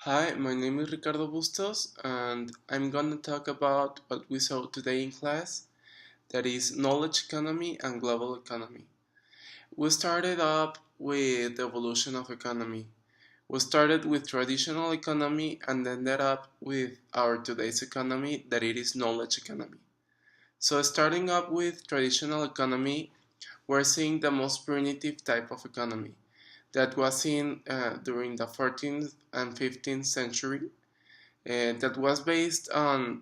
Hi, my name is Ricardo Bustos, and I'm gonna talk about what we saw today in class, that is knowledge economy and global economy. We started up with the evolution of economy. We started with traditional economy and ended up with our today's economy, that it is knowledge economy. So starting up with traditional economy, we're seeing the most primitive type of economy that was seen during the 14th and 15th century, that was based on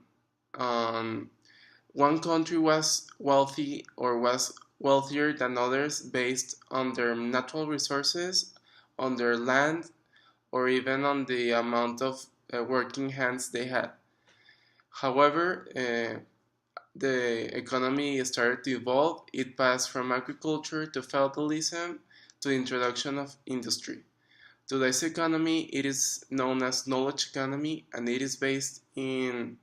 one country was wealthy or was wealthier than others based on their natural resources, on their land, or even on the amount of working hands they had. However, the economy started to evolve. It passed from agriculture to feudalism to the introduction of industry. Today's economy, it is known as knowledge economy, and it is based in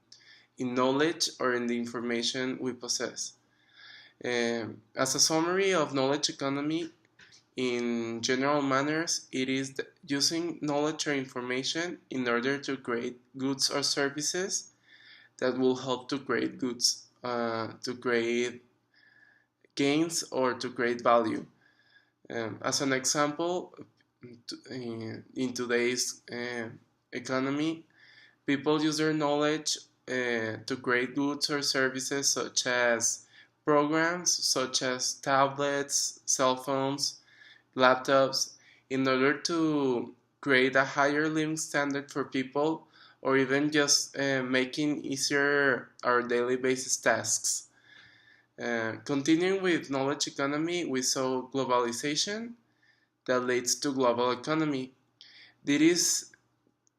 knowledge or in the information we possess. As a summary of knowledge economy, in general manners, it is using knowledge or information in order to create goods or services that will help to create goods, to create gains, or to create value. As an example, in today's economy, people use their knowledge to create goods or services such as programs, such as tablets, cell phones, laptops, in order to create a higher living standard for people, or even just making easier our daily basis tasks. Continuing with knowledge economy, we saw globalization that leads to global economy. This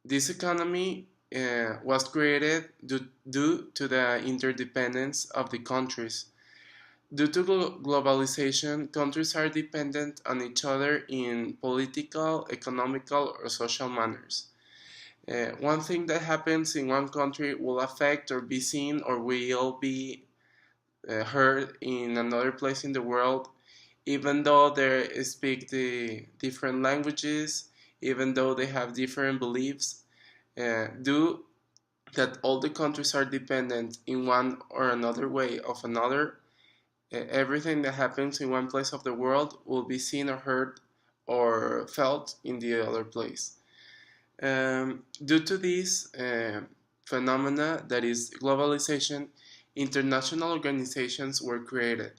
economy was created due to the interdependence of the countries. Due to globalization, countries are dependent on each other in political, economical, or social manners. One thing that happens in one country will affect or be seen or will be heard in another place in the world, even though they speak the different languages, even though they have different beliefs, due that all the countries are dependent in one or another way of another, everything that happens in one place of the world will be seen or heard or felt in the other place. Due to this phenomena, that is globalization, international organizations were created.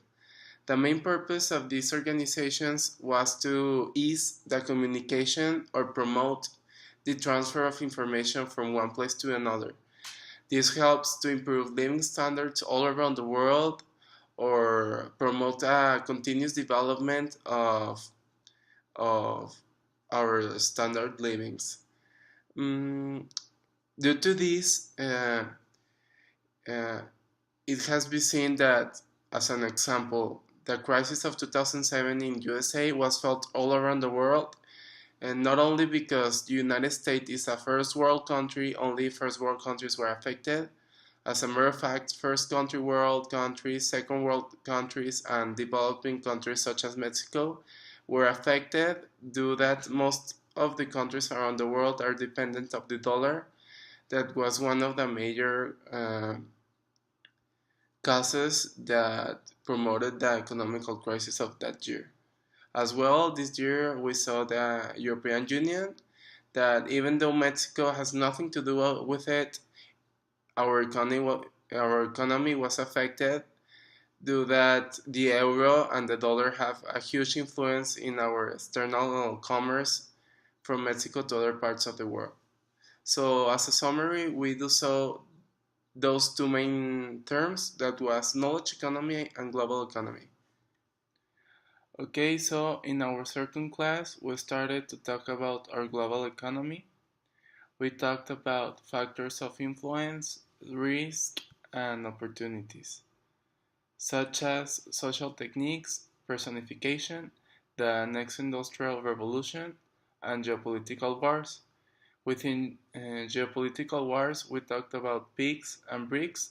The main purpose of these organizations was to ease the communication or promote the transfer of information from one place to another. This helps to improve living standards all around the world or promote a continuous development of our standard livings. Mm, Due to this, uh, it has been seen that, as an example, the crisis of 2007 in USA was felt all around the world, and not only because the United States is a first world country, only first world countries were affected. As a matter of fact, first country world countries, second world countries, and developing countries such as Mexico were affected due that most of the countries around the world are dependent of the dollar. That was one of the major causes that promoted the economical crisis of that year. As well, this year we saw the European Union, that even though Mexico has nothing to do with it, our economy was affected due that the euro and the dollar have a huge influence in our external commerce from Mexico to other parts of the world. So as a summary, we do saw those two main terms, that was knowledge economy and global economy. Okay, so in our second class, we started to talk about our global economy. We talked about factors of influence, risk, and opportunities, such as social techniques, personification, the next industrial revolution, and geopolitical wars. Within geopolitical wars, we talked about peaks and BRICS,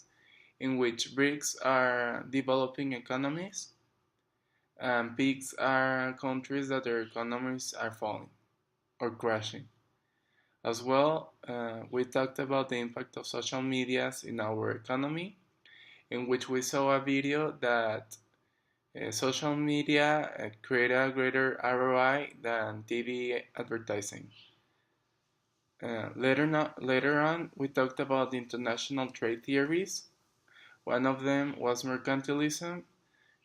in which BRICS are developing economies, and peaks are countries that their economies are falling or crashing. As well, we talked about the impact of social medias in our economy, in which we saw a video that social media create a greater ROI than TV advertising. Later on, we talked about international trade theories. One of them was mercantilism,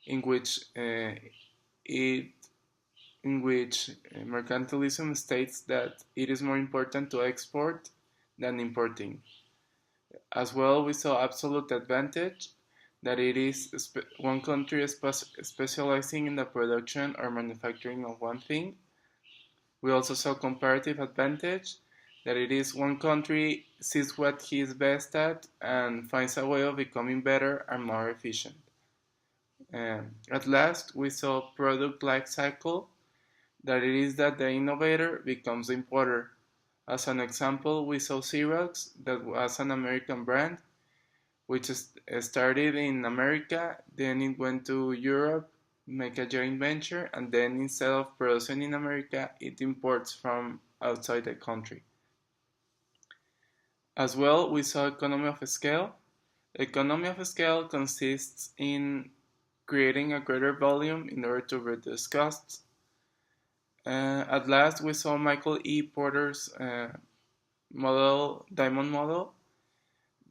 in which it mercantilism states that it is more important to export than importing. As well, we saw absolute advantage, that it is one country specializing in the production or manufacturing of one thing. We also saw comparative advantage, that it is one country sees what he is best at and finds a way of becoming better and more efficient. At last, we saw product life cycle, that it is that the innovator becomes the importer. As an example, we saw Xerox, that was an American brand, which started in America, then it went to Europe, make a joint venture, and then instead of producing in America, it imports from outside the country. As well, we saw economy of scale. Economy of scale consists in creating a greater volume in order to reduce costs. At last, we saw Michael E. Porter's diamond model,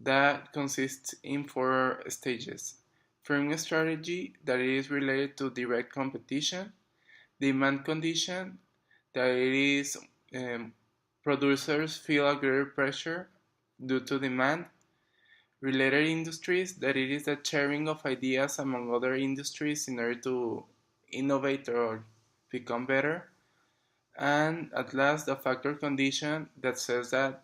that consists in 4 stages. Firm strategy, that is related to direct competition. Demand condition, that it is producers feel a greater pressure due to demand. Related industries, that it is the sharing of ideas among other industries in order to innovate or become better. And at last, the factor condition, that says that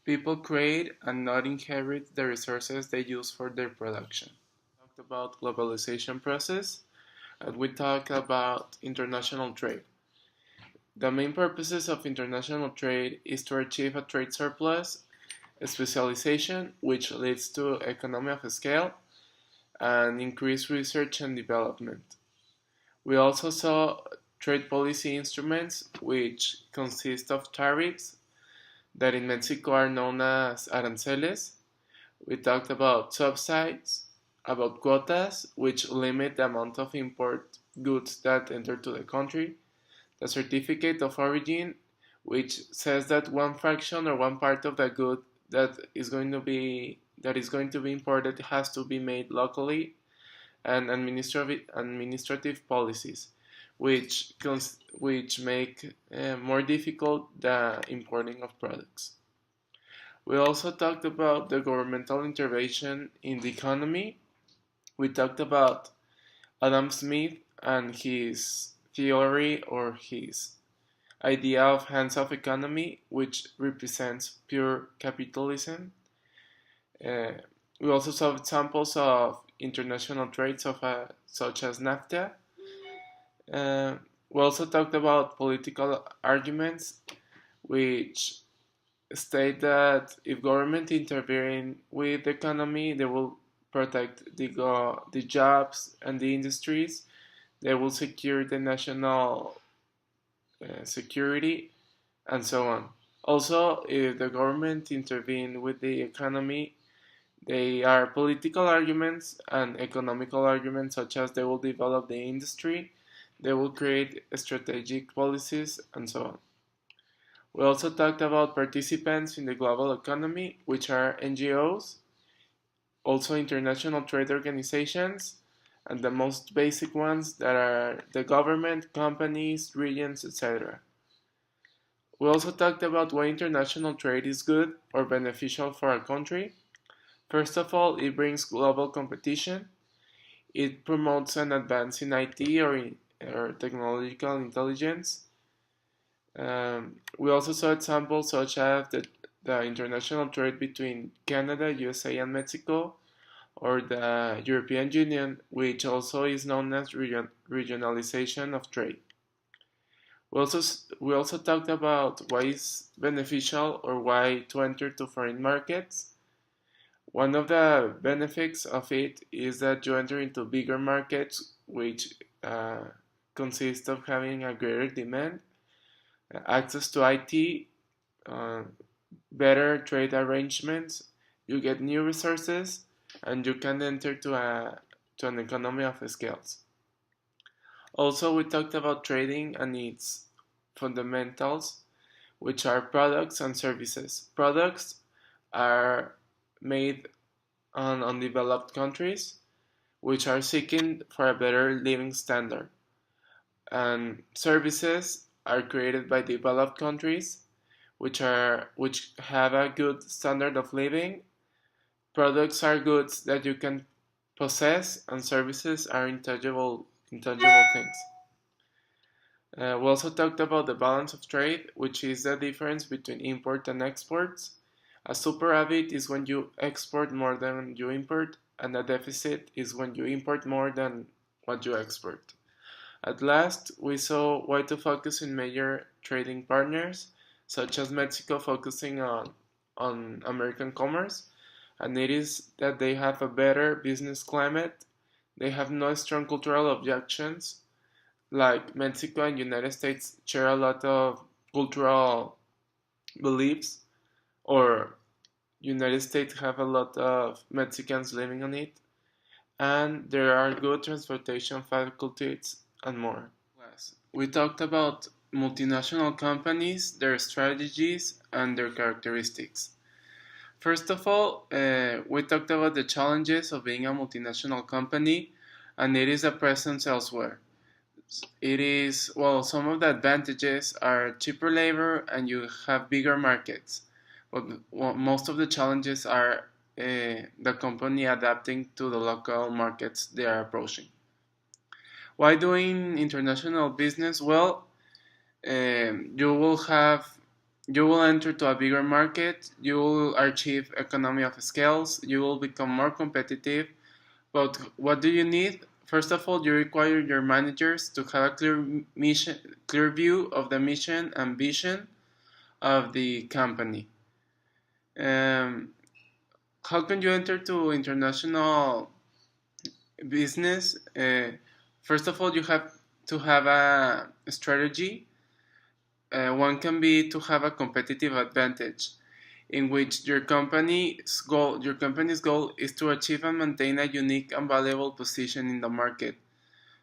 people create and not inherit the resources they use for their production. We talked about globalization process, and we talked about international trade. The main purposes of international trade is to achieve a trade surplus, a specialization, which leads to economy of scale, and increased research and development. We also saw trade policy instruments, which consist of tariffs, that in Mexico are known as aranceles. We talked about subsidies, about quotas, which limit the amount of import goods that enter to the country, the certificate of origin, which says that one fraction or one part of the good that is going to be imported has to be made locally, and administrative policies, which make more difficult the importing of products. We also talked about the governmental intervention in the economy. We talked about Adam Smith and his theory, or his idea of hands-off economy, which represents pure capitalism. We also saw examples of international trade such as NAFTA. We also talked about political arguments, which state that if government intervene with the economy, they will protect the jobs and the industries. They will secure the national security, and so on. Also, if the government intervene with the economy, they are political arguments and economical arguments, such as they will develop the industry, they will create strategic policies, and so on. We also talked about participants in the global economy, which are NGOs, also international trade organizations, and the most basic ones that are the government, companies, regions, etc. We also talked about why international trade is good or beneficial for a country. First of all, it brings global competition. It promotes an advance in IT or technological intelligence. We also saw examples such as the international trade between Canada, USA, and Mexico, or the European Union, which also is known as regionalization of trade. We also talked about why it's beneficial or why to enter to foreign markets. One of the benefits of it is that you enter into bigger markets, which consist of having a greater demand, access to IT, uh, better trade arrangements, you get new resources, and you can enter to an economy of scales. Also, we talked about trading and its fundamentals, which are products and services. Products are made on undeveloped countries, which are seeking for a better living standard. And services are created by developed countries, which have a good standard of living. Products are goods that you can possess, and services are intangible things. We also talked about the balance of trade, which is the difference between import and exports. A superávit is when you export more than you import, and a deficit is when you import more than what you export. At last, we saw why to focus on major trading partners, such as Mexico focusing on American commerce, and it is that they have a better business climate, they have no strong cultural objections, like Mexico and United States share a lot of cultural beliefs, or United States have a lot of Mexicans living on it, and there are good transportation faculties and more. We talked about multinational companies, their strategies, and their characteristics. First of all, we talked about the challenges of being a multinational company, and it is a presence elsewhere. It is, well, some of the advantages are cheaper labor and you have bigger markets. But most of the challenges are the company adapting to the local markets they are approaching. Why doing international business? Well, you will enter to a bigger market, you will achieve economy of scales, you will become more competitive. But what do you need? First of all, you require your managers to have a clear view of the mission and vision of the company. How can you enter to international business? First of all, you have to have a strategy. One can be to have a competitive advantage, in which your company's goal is to achieve and maintain a unique and valuable position in the market,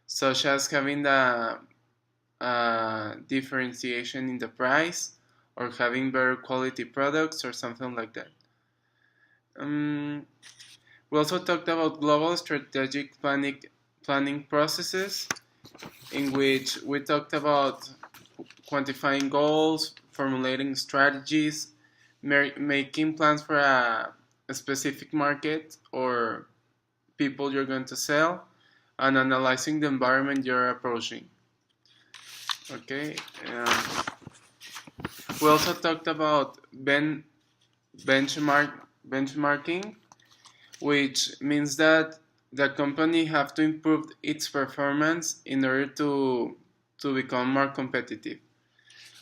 such as having the differentiation in the price, or having better quality products, or something like that. We also talked about global strategic planning processes, in which we talked about quantifying goals, formulating strategies, making plans for a specific market or people you're going to sell, and analyzing the environment you're approaching. Okay. We also talked about benchmarking, which means that the company have to improve its performance in order to become more competitive.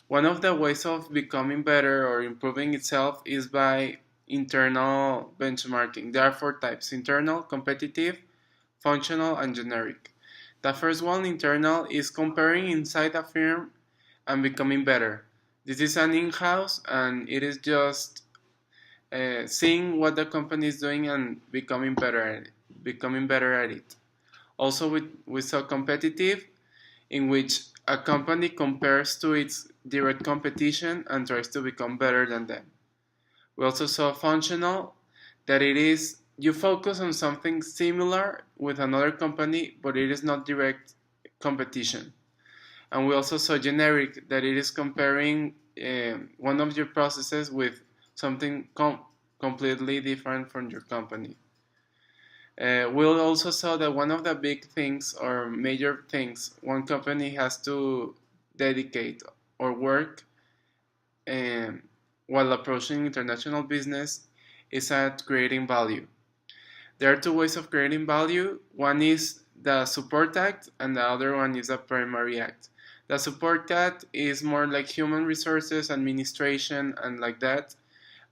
One of the ways of becoming better or improving itself is by internal benchmarking. There are 4 types: internal, competitive, functional, and generic. The first one, internal, is comparing inside a firm and becoming better. This is an in-house, and it is just seeing what the company is doing and becoming better at it. Also, we saw competitive, in which a company compares to its direct competition and tries to become better than them. We also saw functional, that it is you focus on something similar with another company, but it is not direct competition. And we also saw generic, that it is comparing one of your processes with something completely different from your company. We'll also saw that one of the big things or major things one company has to dedicate or work while approaching international business is at creating value. There are 2 ways of creating value. One is the support act, and the other one is the primary act. The support act is more like human resources, administration, and like that.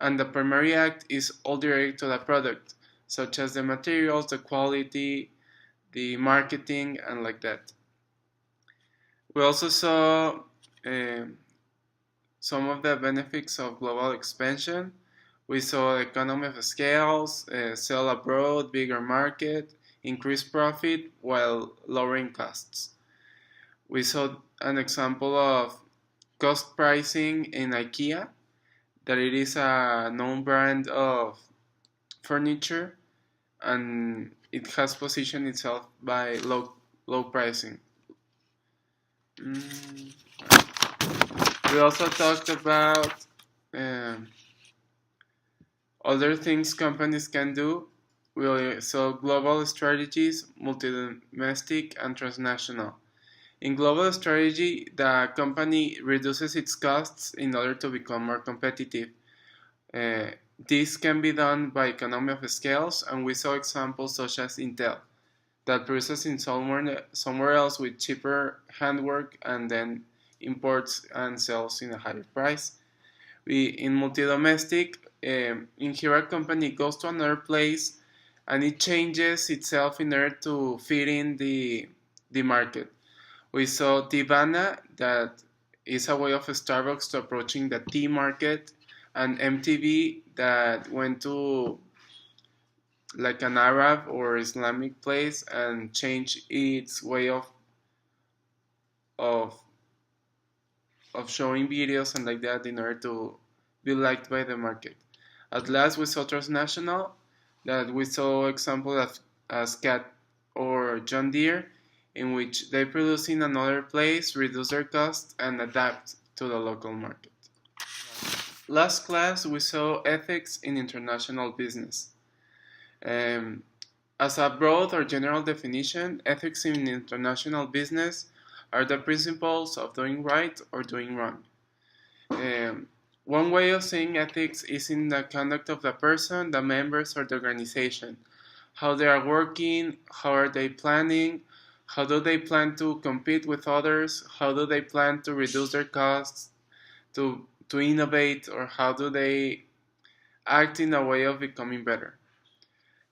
And the primary act is all direct to the product, such as the materials, the quality, the marketing, and like that. We also saw some of the benefits of global expansion. We saw economy of scales, sell abroad, bigger market, increase profit while lowering costs. We saw an example of cost pricing in IKEA, that it is a known brand of furniture and it has positioned itself by low pricing. We also talked about um, other things companies can do. We saw global strategies, multi-domestic and transnational. In global strategy, the company reduces its costs in order to become more competitive. This can be done by economy of scales, and we saw examples such as Intel, that produces in somewhere else with cheaper handwork and then imports and sells in a higher price. In multi-domestic, in here a company goes to another place and it changes itself in order to fit in the market. We saw Tivana, that is a way of Starbucks to approaching the tea market, and MTV that went to like an Arab or Islamic place and changed its way of of showing videos and like that in order to be liked by the market. At last, we saw transnational, that we saw examples as Cat or John Deere, in which they produce in another place, reduce their cost, and adapt to the local market. Last class, we saw ethics in international business. As a broad or general definition, ethics in international business are the principles of doing right or doing wrong. One way of seeing ethics is in the conduct of the person, the members, or the organization. How they are working, how are they planning, how do they plan to compete with others, how do they plan to reduce their costs, to innovate, or how do they act in a way of becoming better.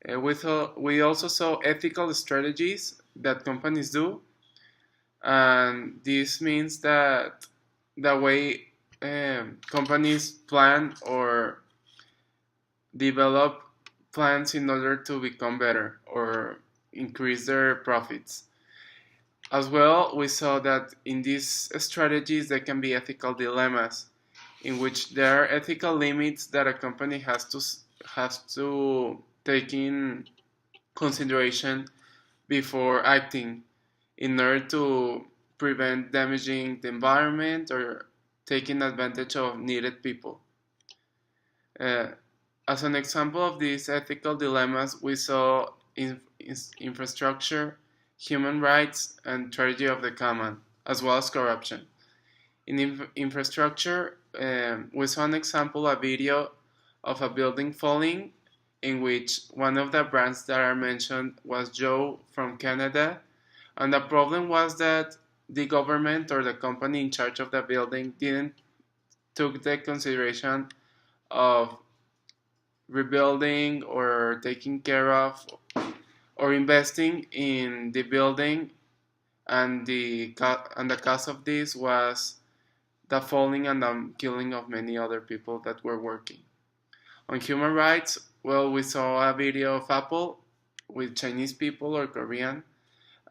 We also saw ethical strategies that companies do, and this means that the way companies plan or develop plans in order to become better or increase their profits. As well, we saw that in these strategies there can be ethical dilemmas, in which there are ethical limits that a company has to take in consideration before acting, in order to prevent damaging the environment or taking advantage of needed people. As an example of these ethical dilemmas, we saw infrastructure, human rights, and tragedy of the common, as well as corruption. In infrastructure, we saw an example, a video of a building falling, in which one of the brands that are mentioned was Joe from Canada, and the problem was that the government or the company in charge of the building didn't took the consideration of rebuilding or taking care of or investing in the building, and the cause of this was the falling and the killing of many other people that were working. On human rights, well, we saw a video of Apple with Chinese people or Korean,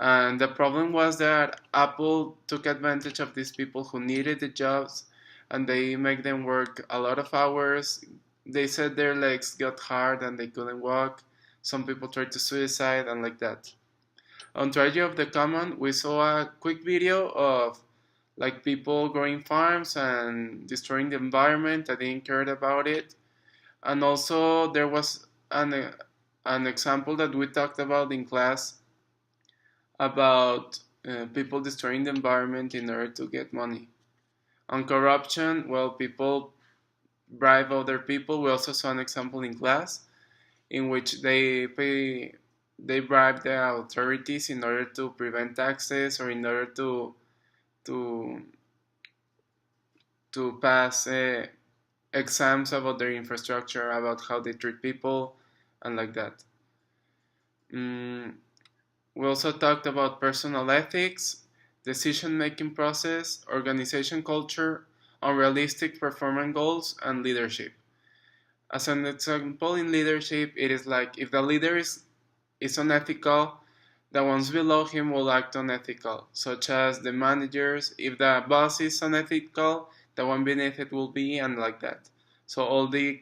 and the problem was that Apple took advantage of these people who needed the jobs, and they make them work a lot of hours. They said their legs got hard and they couldn't walk. Some people tried to suicide and like that. On Tragedy of the Common, we saw a quick video of like people growing farms and destroying the environment. I didn't care about it. And also there was an example that we talked about in class about people destroying the environment in order to get money. On corruption, well, people bribe other people. We also saw an example in class in which they bribe the authorities in order to prevent taxes or in order to pass exams about their infrastructure, about how they treat people, and like that. We also talked about personal ethics, decision-making process, organization culture, unrealistic performance goals, and leadership. As an example in leadership, it is like if the leader is unethical, the ones below him will act unethical, such as the managers. If the boss is unethical, the one beneath it will be, and like that. So all the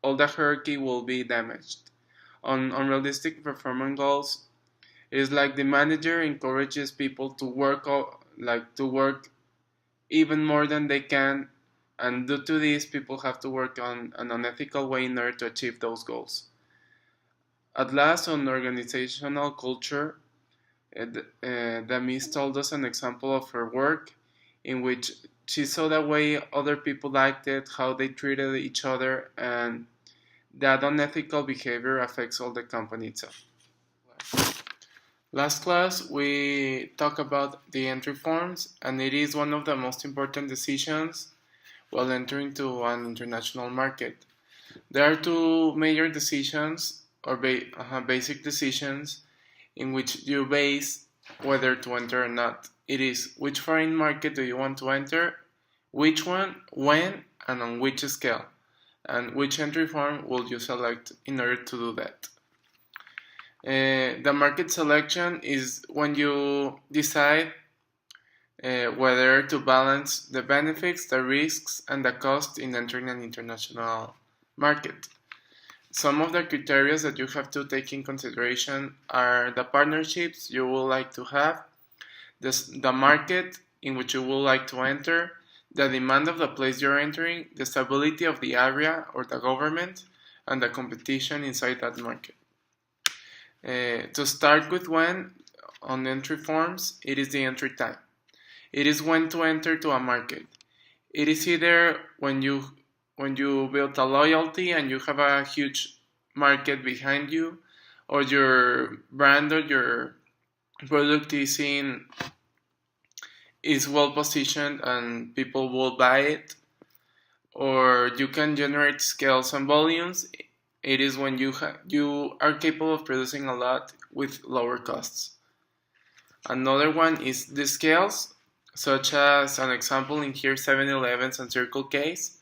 hierarchy will be damaged. On unrealistic performance goals, it is like the manager encourages people to work even more than they can, and due to this, people have to work on an unethical way in order to achieve those goals. At last, on organizational culture, the Miss told us an example of her work in which she saw the way other people liked it, how they treated each other, and that unethical behavior affects all the company itself. Last class, we talked about the entry forms, and it is one of the most important decisions while entering to an international market. There are two major decisions, or basic decisions, in which you base whether to enter or not. It is which foreign market do you want to enter, which one, when, and on which scale, and which entry form will you select in order to do that. The market selection is when you decide whether to balance the benefits, the risks, and the cost in entering an international market. Some of the criteria that you have to take in consideration are the partnerships you would like to have, the market in which you would like to enter, the demand of the place you're entering, the stability of the area or the government, and the competition inside that market. To start with, when on entry forms, it is the entry time. It is when to enter to a market. It is either when you build a loyalty and you have a huge market behind you, or your brand or your product is well positioned and people will buy it, or you can generate scales and volumes. It is when you are capable of producing a lot with lower costs. Another one is the scales, such as an example in here, 7-Elevens and Circle K's.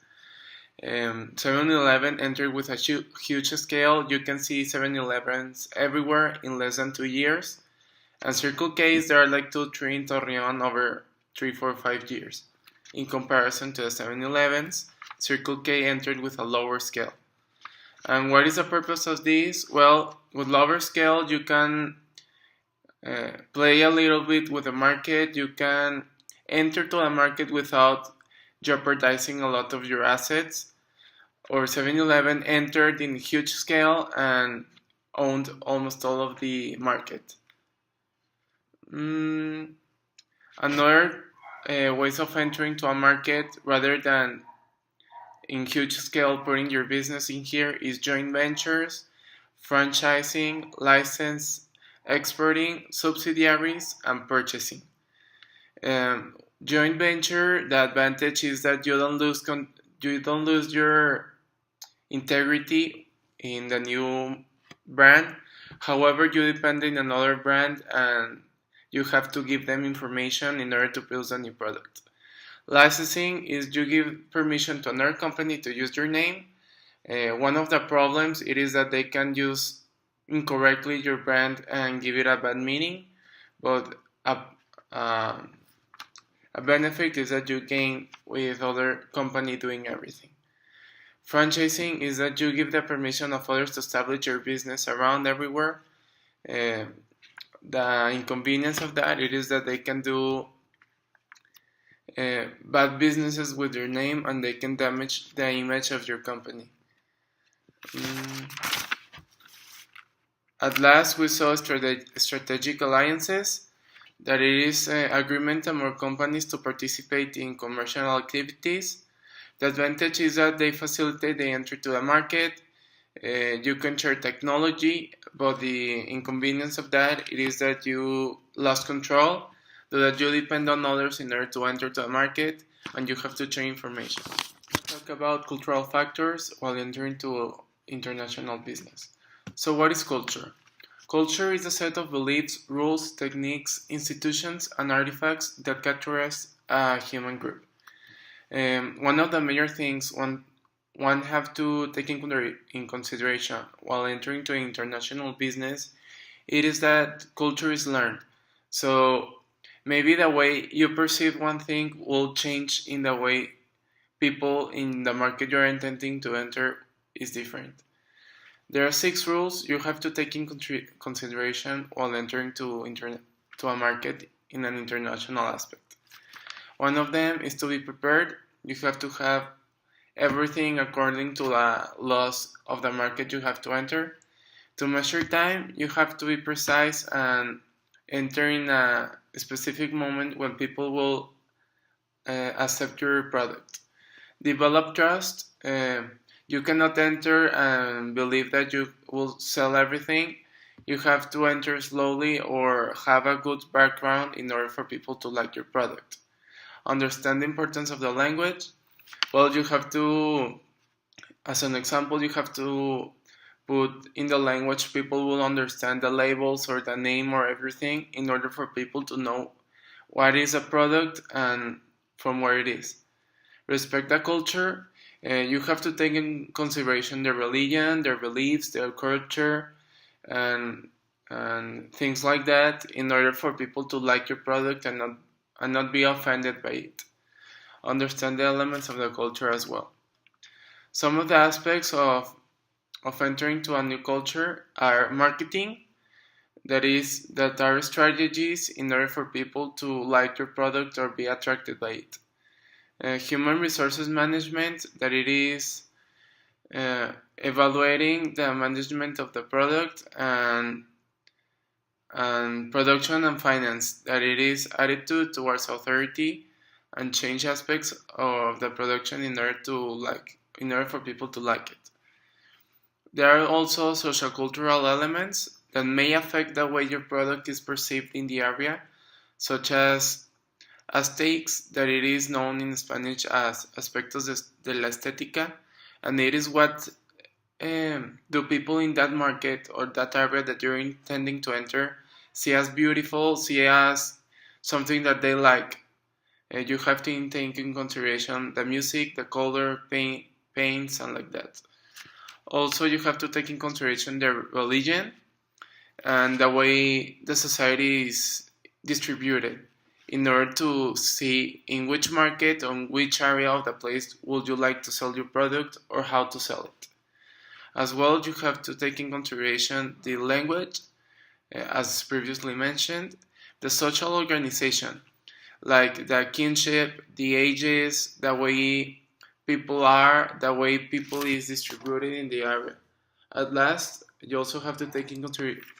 7-Eleven entered with a huge scale. You can see 7-Elevens everywhere in less than 2 years. And Circle K's, there are like 2-3 in Torreon over 3, 4, 5 years. In comparison to the 7-Elevens, Circle K entered with a lower scale. And what is the purpose of this? Well, with lower scale, you can play a little bit with the market. You can enter to a market without jeopardizing a lot of your assets. Or 7-Eleven entered in huge scale and owned almost all of the market. Another ways of entering to a market rather than in huge scale putting your business in here is joint ventures, franchising, license, exporting, subsidiaries, and purchasing. Joint venture, the advantage is that you don't lose your integrity in the new brand. However, you depend on another brand and you have to give them information in order to build a new product. Licensing is you give permission to another company to use your name. One of the problems it is that they can use incorrectly your brand and give it a bad meaning, but a benefit is that you gain with other company doing everything. Franchising is that you give the permission of others to establish your business around everywhere. The inconvenience of that it is that they can do bad businesses with your name and they can damage the image of your company. At last, we saw strategic alliances, that it is agreement among companies to participate in commercial activities. The advantage is that they facilitate the entry to the market. You can share technology, but the inconvenience of that it is that you lost control, so that you depend on others in order to enter the market, and you have to share information. Let's talk about cultural factors while entering to international business. So what is culture? Culture is a set of beliefs, rules, techniques, institutions, and artifacts that characterize a human group. One of the major things one have to take in consideration while entering to international business, it is that culture is learned. So maybe the way you perceive one thing will change in the way people in the market you're intending to enter is different. There are 6 rules you have to take in consideration while entering to a market in an international aspect. One of them is to be prepared. You have to have everything according to the laws of the market you have to enter. To measure time, you have to be precise and enter in a specific moment when people will accept your product. Develop trust. You cannot enter and believe that you will sell everything. You have to enter slowly or have a good background in order for people to like your product. Understand the importance of the language. Well, you have to, as an example, you have to put in the language people will understand the labels or the name or everything in order for people to know what is a product and from where it is. Respect the culture. You have to take in consideration their religion, their beliefs, their culture, and things like that in order for people to like your product and not be offended by it. Understand the elements of the culture as well. Some of the aspects of entering to a new culture are marketing, that are strategies in order for people to like your product or be attracted by it. Human resources management, that it is evaluating the management of the product, and production and finance, that it is attitude towards authority and change aspects of the production in order for people to like it. There are also social cultural elements that may affect the way your product is perceived in the area, such as aesthetics, that it is known in Spanish as aspectos de la estética, and it is what do people in that market or that area that you're intending to enter see as beautiful, see as something that they like. You have to take in consideration the music, the color, paints, and like that. Also, you have to take in consideration their religion and the way the society is distributed in order to see in which market, on which area of the place would you like to sell your product or how to sell it. As well, you have to take in consideration the language, as previously mentioned, the social organization, like the kinship, the ages, the way people are, the way people is distributed in the area. At last, you also have to take in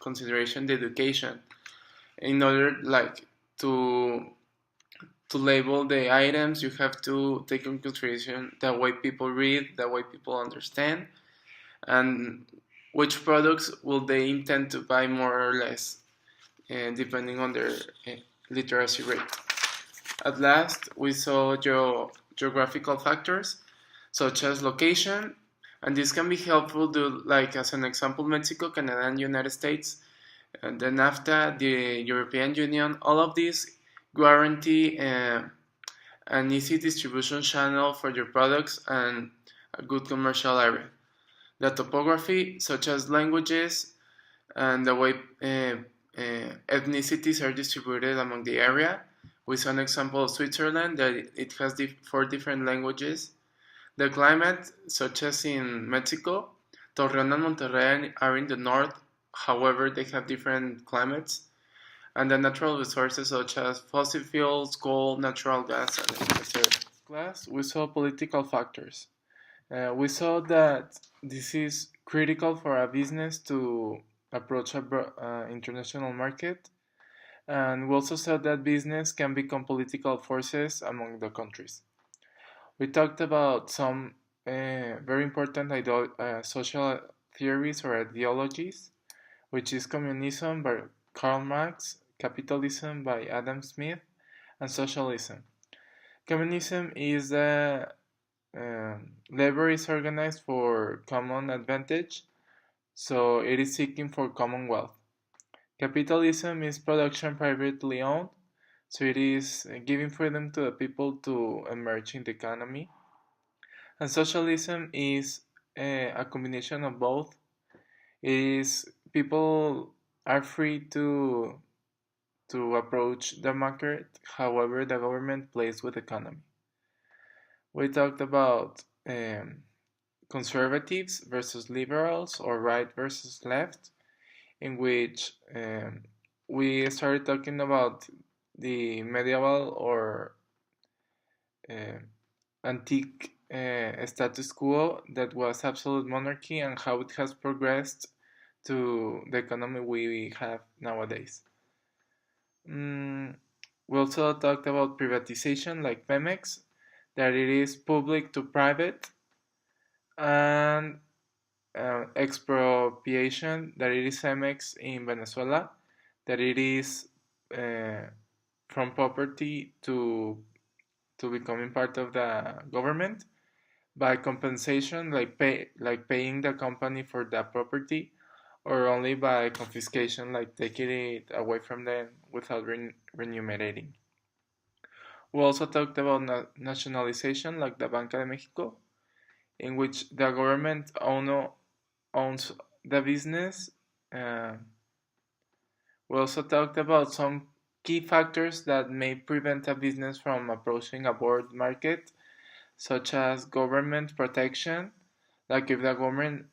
consideration the education in order to label the items. You have to take in consideration the way people read, the way people understand, and which products will they intend to buy more or less, depending on their literacy rate. At last, we saw geographical factors such as location, and this can be helpful to, as an example, Mexico, Canada, and United States, and the NAFTA, the European Union. All of these guarantee an easy distribution channel for your products and a good commercial area. The topography, such as languages and the way ethnicities are distributed among the area. We saw an example of Switzerland, that it has 4 different languages. The climate, such as in Mexico, Torreón and Monterrey are in the north, however they have different climates. And the natural resources such as fossil fuels, coal, natural gas, and electricity. Class, we saw political factors. We saw that this is critical for a business to approach an international market, and we also saw that business can become political forces among the countries. We talked about some very important social theories or ideologies, which is communism by Karl Marx, capitalism by Adam Smith, and socialism. Communism is labor is organized for common advantage, so it is seeking for common wealth. Capitalism is production privately owned, So it is giving freedom to the people to emerge in the economy. And socialism is a combination of both. It is people are free to approach the market, however the government plays with the economy. We talked about conservatives versus liberals or right versus left, in which we started talking about the medieval or uh, antique status quo that was absolute monarchy and how it has progressed to the economy we have nowadays. We also talked about privatization like Pemex, that it is public to private, and expropriation, that it is Cemex in Venezuela, that it is uh, from property to becoming part of the government, by compensation like paying the company for that property, or only by confiscation like taking it away from them without remunerating. We also talked about nationalization like the Banca de Mexico, in which the government owns the business. Uh, we also talked about some key factors that may prevent a business from approaching a board market, such as government protection, like if the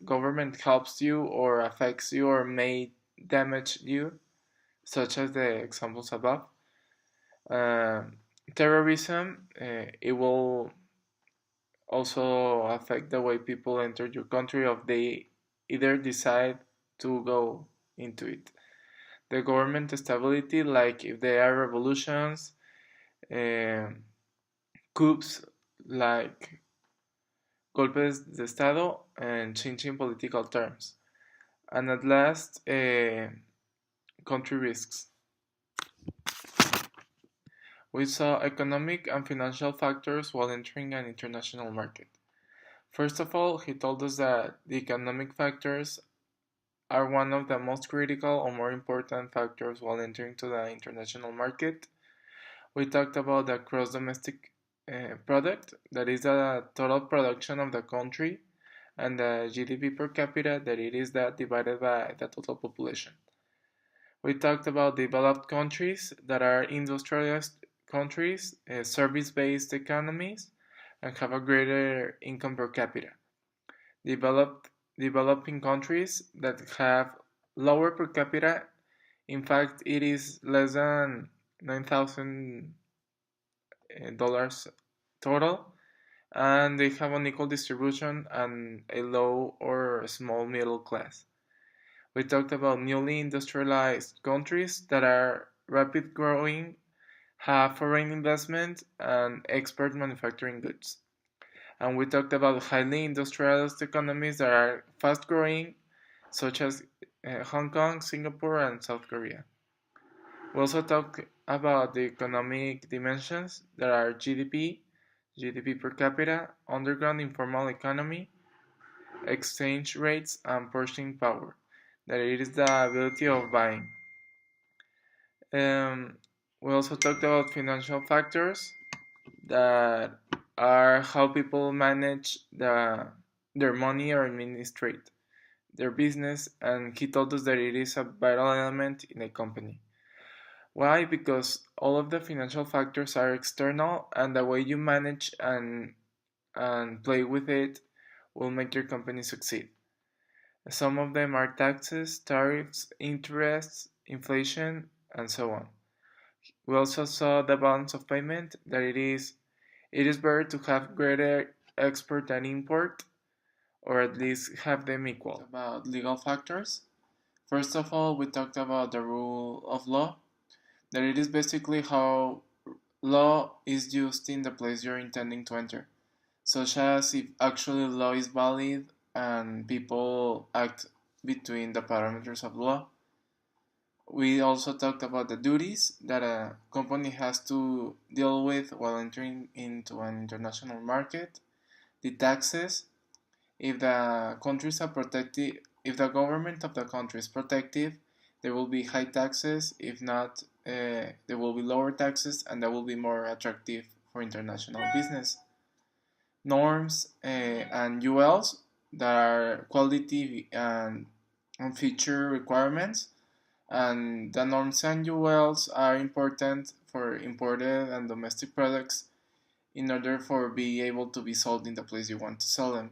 government helps you or affects you or may damage you, such as the examples above. Uh, Terrorism, it will also affect the way people enter your country if they either decide to go into it. The government stability, like if there are revolutions, coups, like golpes de Estado, and changing political terms. And at last, country risks. We saw economic and financial factors while entering an international market. First of all, he told us that the economic factors are one of the most critical or more important factors while entering to the international market. We talked about the gross domestic product, that is the total production of the country, and the GDP per capita, that it is that divided by the total population. We talked about developed countries, that are industrialized countries, service-based economies, and have a greater income per capita. Developing countries that have lower per capita, in fact it is less than $9,000 total, and they have an equal distribution and a low or small middle class. We talked about newly industrialized countries that are rapid growing, have foreign investment, and export manufacturing goods. And we talked about highly industrialized economies that are fast growing, such as Hong Kong, Singapore, and South Korea. We also talked about the economic dimensions, that are GDP per capita, underground informal economy, exchange rates, and purchasing power, that it is the ability of buying. We also talked about financial factors, that are how people manage their money or administrate their business, and he told us that it is a vital element in a company. Why? Because all of the financial factors are external, and the way you manage and play with it will make your company succeed. Some of them are taxes, tariffs, interests, inflation, and so on. We also saw the balance of payment, that it is better to have greater export than import, or at least have them equal. About legal factors. First of all, we talked about the rule of law, that it is basically how law is used in the place you're intending to enter, such as if actually law is valid and people act between the parameters of law. We also talked about the duties that a company has to deal with while entering into an international market, the taxes, if the countries are protected, if the government of the country is protective, there will be high taxes. If not, there will be lower taxes, and that will be more attractive for international business. Norms and ULs that are quality and feature requirements, and the norms and ULs are important for imported and domestic products in order for be able to be sold in the place you want to sell them.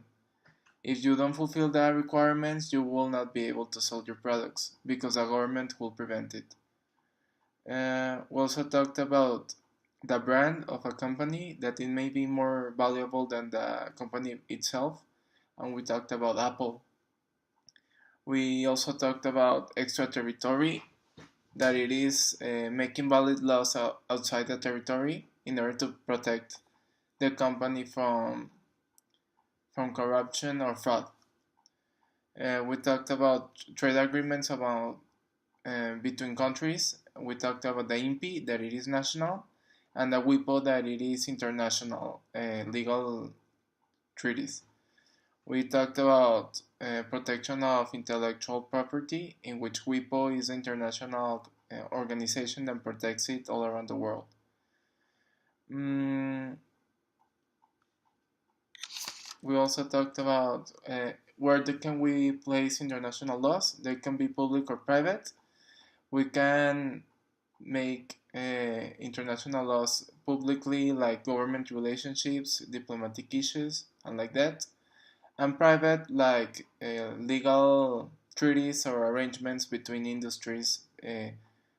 If you don't fulfill the requirements, you will not be able to sell your products because the government will prevent it. We also talked about the brand of a company, that it may be more valuable than the company itself, and we talked about Apple. We also talked about extraterritoriality, that it is making valid laws outside the territory in order to protect the company from corruption or fraud. We talked about trade agreements about between countries. We talked about the INPI, that it is national, and the WIPO, that it is international legal treaties. We talked about protection of intellectual property, in which WIPO is an international organization that protects it all around the world. We also talked about where can we place international laws. They can be public or private. We can make international laws publicly, like government relationships, diplomatic issues, and like that, and private, like legal treaties or arrangements between industries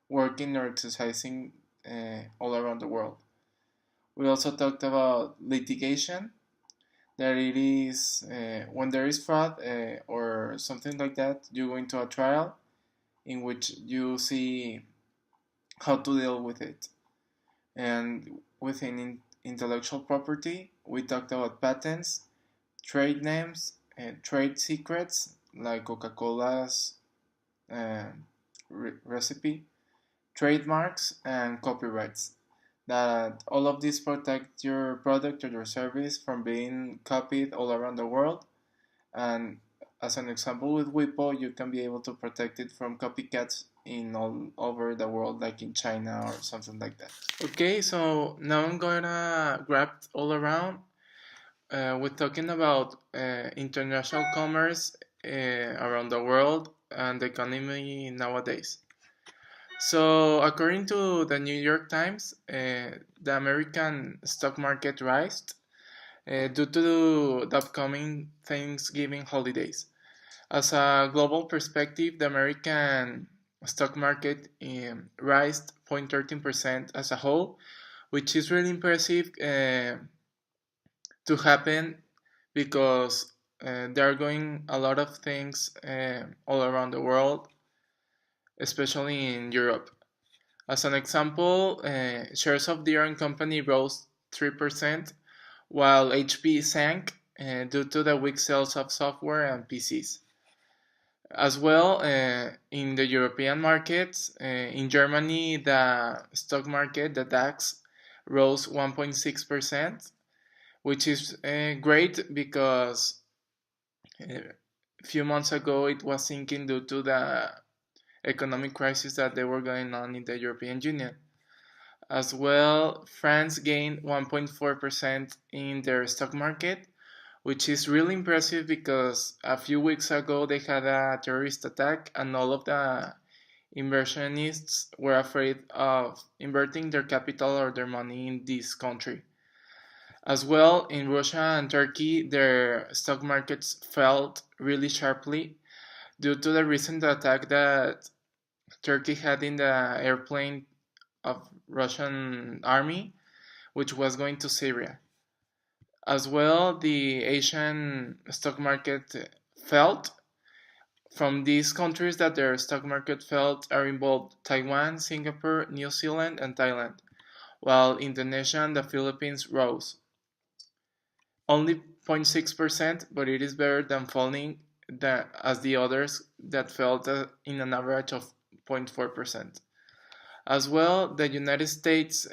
working or exercising all around the world. We also talked about litigation, that it is when there is fraud or something like that, you go into a trial in which you see how to deal with it. And within intellectual property, we talked about patents, trade names, trade secrets, like Coca-Cola's recipe, trademarks, and copyrights. That all of these protect your product or your service from being copied all around the world. And as an example, with WIPO, you can be able to protect it from copycats in all over the world, like in China or something like that. Okay, so now I'm gonna grab all around. We're talking about international commerce around the world and the economy nowadays. So, according to the New York Times, the American stock market rised due to the upcoming Thanksgiving holidays. As a global perspective, the American stock market rised 0.13% as a whole, which is really impressive to happen because there are going a lot of things all around the world, especially in Europe. As an example, shares of the Iran company rose 3%, while HP sank due to the weak sales of software and PCs. As well, in the European markets, in Germany, the stock market, the DAX, rose 1.6%, which is great because a few months ago it was sinking due to the economic crisis that they were going on in the European Union. As well, France gained 1.4% in their stock market, which is really impressive because a few weeks ago they had a terrorist attack and all of the inversionists were afraid of inverting their capital or their money in this country. As well, in Russia and Turkey, their stock markets fell really sharply due to the recent attack that Turkey had in the airplane of Russian army, which was going to Syria. As well, the Asian stock market fell. From these countries that their stock market fell are involved Taiwan, Singapore, New Zealand, and Thailand, while Indonesia and the Philippines rose. Only 0.6%, but it is better than falling as the others that fell in an average of 0.4%. As well, the United States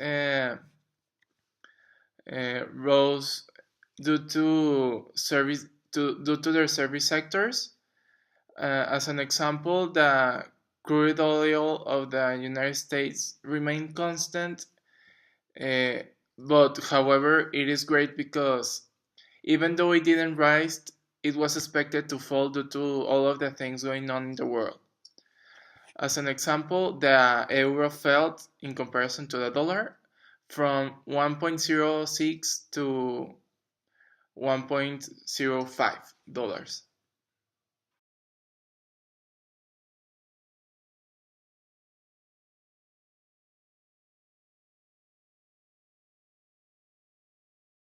rose due to their service sectors. As an example, the crude oil of the United States remained constant, but however, it is great because even though it didn't rise, it was expected to fall due to all of the things going on in the world. As an example, the euro fell in comparison to the dollar from 1.06 to $1.05.